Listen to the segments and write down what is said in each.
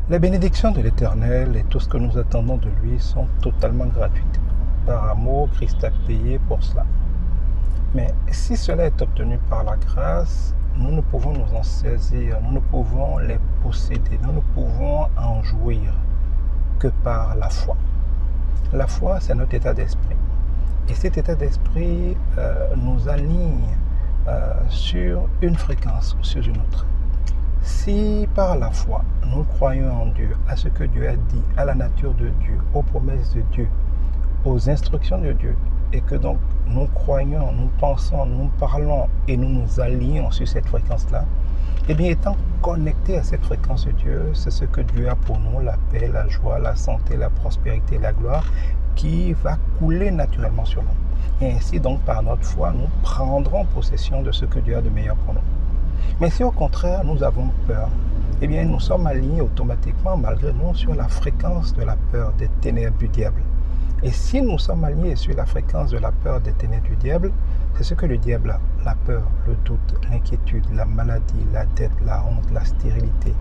Les bénédictions de l'Éternel et tout ce que nous attendons de lui sont totalement gratuites. Par amour, Christ a payé pour cela. Mais si cela est obtenu par la grâce, nous ne pouvons nous en saisir, nous ne pouvons les posséder, nous ne pouvons en jouir que par la foi. La foi, c'est notre état d'esprit. Et cet état d'esprit nous aligne sur une fréquence ou sur une autre. Si par la foi, nous croyons en Dieu, à ce que Dieu a dit, à la nature de Dieu, aux promesses de Dieu, aux instructions de Dieu, et que donc nous croyons, nous pensons, nous parlons et nous nous alignons sur cette fréquence-là, et bien étant connectés à cette fréquence de Dieu, c'est ce que Dieu a pour nous, la paix, la joie, la santé, la prospérité, la gloire, qui va couler naturellement sur nous. Et ainsi donc par notre foi, nous prendrons possession de ce que Dieu a de meilleur pour nous. Mais si au contraire nous avons peur, eh bien nous sommes alignés automatiquement malgré nous sur la fréquence de la peur, des ténèbres du diable. Et si nous sommes alignés sur la fréquence de la peur des ténèbres du diable, c'est ce que le diable a, la peur, le doute, l'inquiétude, la maladie, la dette, la honte, la stérilité,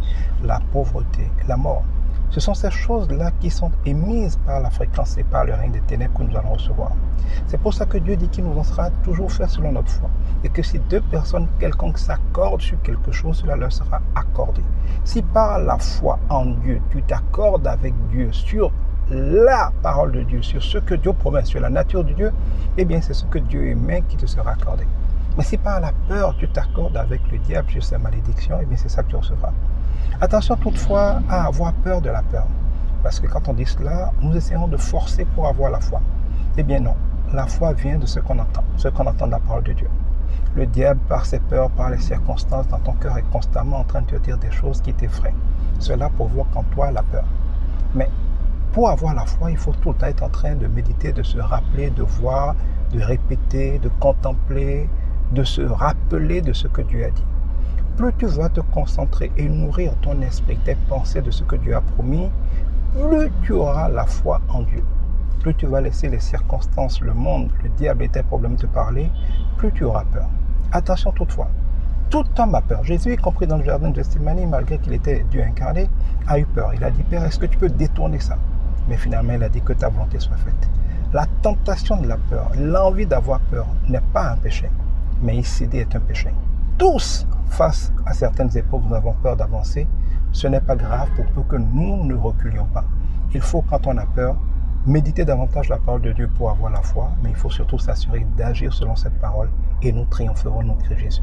la pauvreté, la mort. Ce sont ces choses-là qui sont émises par la fréquence et par le règne des ténèbres que nous allons recevoir. C'est pour ça que Dieu dit qu'il nous en sera toujours fait selon notre foi. Et que si deux personnes quelconques s'accordent sur quelque chose, cela leur sera accordé. Si par la foi en Dieu, tu t'accordes avec Dieu sur la parole de Dieu, sur ce que Dieu promet, sur la nature de Dieu, eh bien c'est ce que Dieu aimait qui te sera accordé. Mais si par la peur, tu t'accordes avec le diable sur sa malédiction, eh bien c'est ça que tu recevras. Attention toutefois à avoir peur de la peur. Parce que quand on dit cela, nous essayons de forcer pour avoir la foi. Eh bien non, la foi vient de ce qu'on entend de la parole de Dieu. Le diable, par ses peurs, par les circonstances dans ton cœur, est constamment en train de te dire des choses qui t'effraient. Cela provoque en toi la peur. Mais pour avoir la foi, il faut tout le temps être en train de méditer, de se rappeler, de voir, de répéter, de contempler, de se rappeler de ce que Dieu a dit. Plus tu vas te concentrer et nourrir ton esprit, tes pensées de ce que Dieu a promis, plus tu auras la foi en Dieu. Plus tu vas laisser les circonstances, le monde, le diable et tes problèmes te parler, plus tu auras peur. Attention toutefois, tout homme a peur. Jésus, y compris dans le jardin de Gethsémani, malgré qu'il était Dieu incarné, a eu peur. Il a dit, Père, est-ce que tu peux détourner ça? Mais finalement, il a dit que ta volonté soit faite. La tentation de la peur, l'envie d'avoir peur n'est pas un péché, mais y céder est un péché. Tous, face à certaines épreuves, nous avons peur d'avancer. Ce n'est pas grave pour peu que nous ne reculions pas. Il faut, quand on a peur, méditer davantage la parole de Dieu pour avoir la foi, mais il faut surtout s'assurer d'agir selon cette parole et nous triompherons, notre Christ Jésus.